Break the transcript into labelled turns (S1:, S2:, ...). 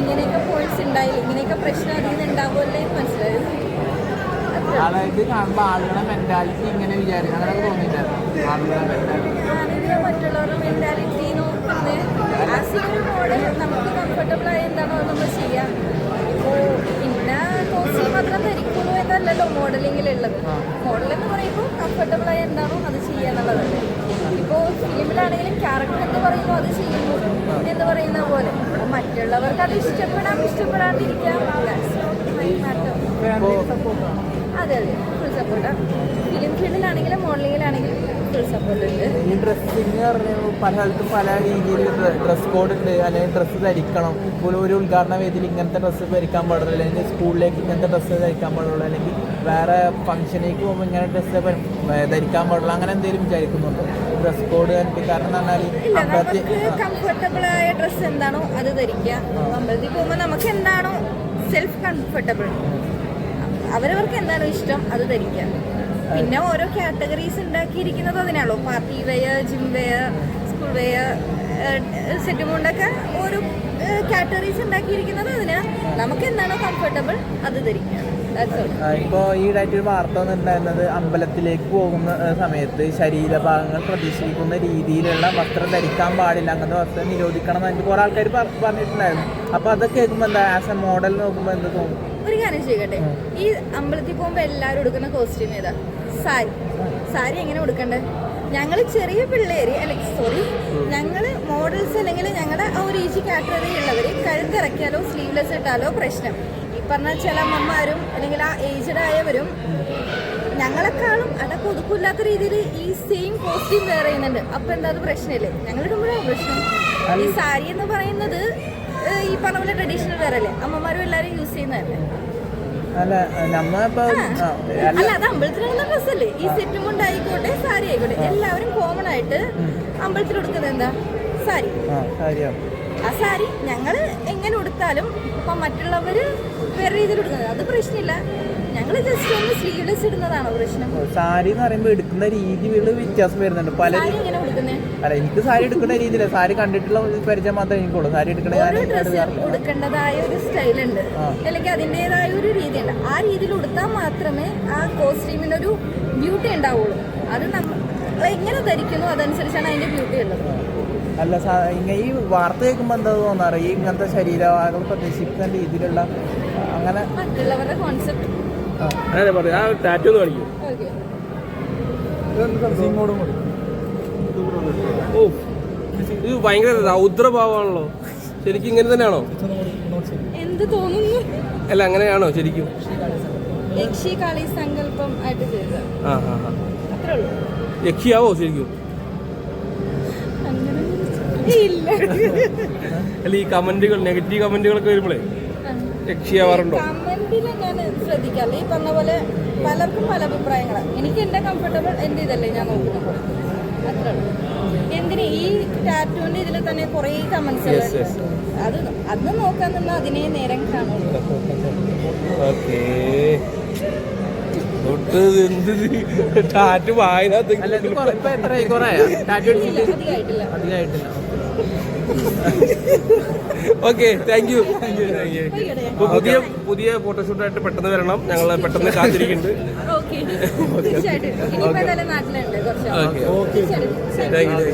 S1: ഇങ്ങനെയൊക്കെ പോയിന്റ്സ് ഉണ്ടായില്ല, ഇങ്ങനെയൊക്കെ പ്രശ്നം അതിൽ നിന്ന് ഉണ്ടാവുമല്ലേ മനസ്സിലായത്.
S2: അതായത് കാണുമ്പോൾ ആളുകളുടെ മെന്റാലിറ്റി ഇങ്ങനെ വിചാരിക്കും, അങ്ങനെ തോന്നിയിട്ടായിരുന്നു ആളുകളുടെ മെന്റാലിറ്റി.
S1: ഞാനിങ്ങനെ മറ്റുള്ളവരുടെ മെന്റാലിറ്റി നോക്കുന്നത് ആസ് ഒരു മോഡൽ നമുക്ക് കംഫർട്ടബിൾ ആയി എന്താണോ അത് നമ്മൾ ചെയ്യാം. ഇപ്പോൾ ഇന്ന കോസ്റ്റ്യൂം മാത്രം ധരിക്കുള്ളൂ എന്നല്ലല്ലോ മോഡലിങ്ങിലുള്ളത്. മോഡൽ എന്ന് പറയുമ്പോൾ കംഫർട്ടബിൾ ആയി എന്താണോ അത് ചെയ്യുക എന്നുള്ളതല്ലേ. ഇപ്പോൾ ഫിലിമിലാണെങ്കിലും ക്യാരക്ടർ എന്ന് പറയുമ്പോൾ അത് ചെയ്യുന്നു എന്ന് പറയുന്ന പോലെ മറ്റുള്ളവർക്ക് അത് ഇഷ്ടപ്പെടാണ്ടിരിക്കാം. അതെ അതെ, ഫുൾ സപ്പോർട്ടാണ്. ഫിലിം ഫീൽഡിലാണെങ്കിലും മോഡലിങ്ങിലാണെങ്കിലും ഫുൾ സപ്പോർട്ട് ഉണ്ട്.
S2: ഈ ഡ്രസ്സിങ് പറഞ്ഞാൽ പല സ്ഥലത്തും പല രീതിയിൽ ഡ്രസ് കോഡ് ഉണ്ട്, അല്ലെങ്കിൽ ഡ്രസ്സ് ധരിക്കണം. ഇപ്പോൾ ഒരു ഉദ്ഘാടന വേദിയിൽ ഇങ്ങനത്തെ ഡ്രസ്സ് ധരിക്കാൻ പാടുള്ളൂ, അല്ലെങ്കിൽ സ്കൂളിലേക്ക് ഇങ്ങനത്തെ ഡ്രസ്സ് ധരിക്കാൻ പാടുള്ളൂ, അല്ലെങ്കിൽ വേറെ ഫംഗ്ഷനിലേക്ക് പോകുമ്പോൾ ഇങ്ങനെ ഡ്രസ്സ് ധരിക്കാൻ പാടുള്ളൂ, അങ്ങനെ എന്തെങ്കിലും വിചാരിക്കുന്നുണ്ടോ ഡ്രസ് കോഡ്? കാരണം എന്ന് പറഞ്ഞാൽ
S1: കംഫർട്ടബിൾ ആയ ഡ്രസ്സ് എന്താണോ അത് ധരിക്കുക. അമ്പലത്തിൽ പോകുമ്പോൾ നമുക്ക് എന്താണോ സെൽഫ് കംഫർട്ടബിൾ, അവരവർക്ക് എന്താണോ ഇഷ്ടം അത് ധരിക്കാം. പിന്നെ ഓരോ കാറ്റഗറീസ് ഉണ്ടാക്കിയിരിക്കുന്നത് അതിനാണല്ലോ. Party wear, gym wear, school wear, set മുണ്ടൊക്കെ ഓരോ കാറ്റഗറീസ് ഉണ്ടാക്കിയിരിക്കുന്നത് അതിനാ. നമുക്ക് എന്താണോ കംഫർട്ടബിൾ അത് ധരിക്കാം.
S2: ഇപ്പോൾ ഈയിടെയായിട്ട് ഒരു വാർത്ത വന്നിട്ടുണ്ടായിരുന്നത് അമ്പലത്തിലേക്ക് പോകുന്ന സമയത്ത് ശരീരഭാഗങ്ങൾ പ്രദർശിപ്പിക്കുന്ന രീതിയിലുള്ള വസ്ത്രം ധരിക്കാൻ പാടില്ല, അങ്ങനത്തെ വസ്ത്രം നിരോധിക്കണം എന്ന് കുറേ ആൾക്കാർ പറഞ്ഞിട്ടുണ്ടായിരുന്നു. അപ്പോൾ അതൊക്കെ കേൾക്കുമ്പോൾ എന്താ ആസ് എ മോഡൽ നോക്കുമ്പോൾ എന്ത് തോന്നും?
S1: ഒരു കാര്യം ചെയ്യട്ടെ, ഈ അമ്പലത്തിൽ പോകുമ്പോൾ എല്ലാവരും എടുക്കുന്ന കോസ്റ്റ്യൂം ഏതാ? സാരി. സാരി എങ്ങനെ കൊടുക്കണ്ടേ? ഞങ്ങൾ ചെറിയ പിള്ളേര് ഞങ്ങൾ മോഡൽസ് അല്ലെങ്കിൽ ഞങ്ങളുടെ ആ ഒരു ഏജ് കാറ്റഗറി ഉള്ളവർ കഴുത്തിറക്കിയാലോ സ്ലീവ്ലെസ് ഇട്ടാലോ പ്രശ്നം. ഈ പറഞ്ഞ ചില അമ്മമാരും അല്ലെങ്കിൽ ആ ഏജ്ഡ് ആയവരും ഞങ്ങളെക്കാളും അതൊക്കെ ഒതുക്കില്ലാത്ത രീതിയിൽ ഈ സെയിം കോസ്റ്റ്യൂം വെയർ ചെയ്യുന്നുണ്ട്. അപ്പം എന്താ അത് പ്രശ്നമില്ലേ? ഞങ്ങളിടുമ്പോഴാണ് പ്രശ്നം. ഈ സാരി എന്ന് പറയുന്നത് ഈ പറഞ്ഞ പോലെ ട്രഡീഷണൽ വെയർ അല്ലേ, അമ്മമാരും എല്ലാവരും യൂസ് ചെയ്യുന്നതല്ലേ.
S2: അല്ല
S1: അത് അമ്പലത്തിലുള്ള ഡ്രസ്സല്ലേ. ഈ സെറ്റ് കൊണ്ടായിക്കോട്ടെ സാരി ആയിക്കോട്ടെ എല്ലാവരും കോമൺ ആയിട്ട് അമ്പലത്തിൽ കൊടുക്കുന്നത് എന്താ? സാരി. ആ സാരി ഞങ്ങൾ എങ്ങനെ ഉടുത്താലും ഇപ്പം മറ്റുള്ളവർ വേറെ രീതിയിൽ ഉടുക്കുന്നത് അത് പ്രശ്നമില്ല. ഞങ്ങൾ ജസ്റ്റ് ഒന്ന് സ്ലീവ്ലെസ് ഇടുന്നതാണോ പ്രശ്നം?
S2: സാരി എന്ന് പറയുമ്പോൾ എടുക്കുന്ന രീതികൾ വ്യത്യാസം വരുന്നുണ്ട്. പലരും
S1: എങ്ങനെ ഉടുക്കുന്നത്?
S2: അല്ല, എനിക്ക് സാരി എടുക്കുന്ന രീതിയില്ല, സാരി കണ്ടിട്ടുള്ള പരിചയം മാത്രമേ എനിക്കുള്ളൂ. സാരി
S1: ഉടുക്കേണ്ടതായ ഒരു സ്റ്റൈലുണ്ട്, അല്ലെങ്കിൽ അതിൻ്റെതായ ഒരു രീതിയുണ്ട്. ആ രീതിയിൽ ഉടുത്താൽ മാത്രമേ ആ കോസ്റ്റ്യൂമിനൊരു ബ്യൂട്ടി ഉണ്ടാവുള്ളൂ. അത് നമ്മൾ എങ്ങനെ ധരിക്കുന്നു അതനുസരിച്ചാണ് അതിന്റെ ബ്യൂട്ടി ഉള്ളത്.
S2: അല്ല, ഈ വാർത്ത കേൾക്കുമ്പോൾ എന്താ തോന്നാറ്? ഈ ഇങ്ങനത്തെ ശരീരഭാഗം പ്രദർശിപ്പിക്കുന്ന രീതിയിലുള്ള അങ്ങനെ
S1: മറ്റുള്ളവരുടെ കോൺസെപ്റ്റ്
S3: ടാറ്റു ഒന്ന് കാണിക്കും. ഓ, ഇത് ഭയങ്കര രൗദ്രഭാവമാണല്ലോ. ശരിക്കും ഇങ്ങനെ തന്നെയാണോ?
S1: എന്ത് തോന്നുന്നു?
S3: അല്ല, അങ്ങനെയാണോ ശരിക്കും?
S1: യക്ഷികാളി സങ്കല്പം ആയിട്ട് ചെയ്തത്. അത്രേ ഉള്ളൂ.
S3: യക്ഷിയാവോ ശരിക്കും? അല്ല, ഈ കമന്റുകൾ, നെഗറ്റീവ് കമന്റുകളൊക്കെ വരുമ്പോഴേ യക്ഷിയാവാറുണ്ടോ?
S1: കമന്റിൽ ഞാൻ ശ്രദ്ധിക്കാറില്ല. ഈ പറഞ്ഞ പോലെ പലർക്കും പല അഭിപ്രായങ്ങളാണ്. എനിക്ക് എന്റെ കംഫർട്ടബിൾ എന്റെ ഇതല്ലേ ഞാൻ നോക്കുന്നത്. അത്രേ ഉള്ളൂ. എന്തിന് ഈ ടാറ്റൂവിന്റെ ഇതിൽ തന്നെ കുറേ കമന്റ്സ് അത് നോക്കാൻ നിന്നാൽ അതിനെ നേരം കാണുള്ളൂ.
S3: ടാറ്റു വായനകത്ത് ഓക്കെ, താങ്ക് യു. പുതിയ ഫോട്ടോഷൂട്ടായിട്ട് പെട്ടെന്ന് വരണം, ഞങ്ങൾ പെട്ടെന്ന് കാത്തിരിക്കുന്നുണ്ട്.
S1: ഓക്കെ, തീർച്ചയായിട്ടും. ഇനിയിപ്പോ നാട്ടിലുണ്ട് കുറച്ച്.
S3: Thank you.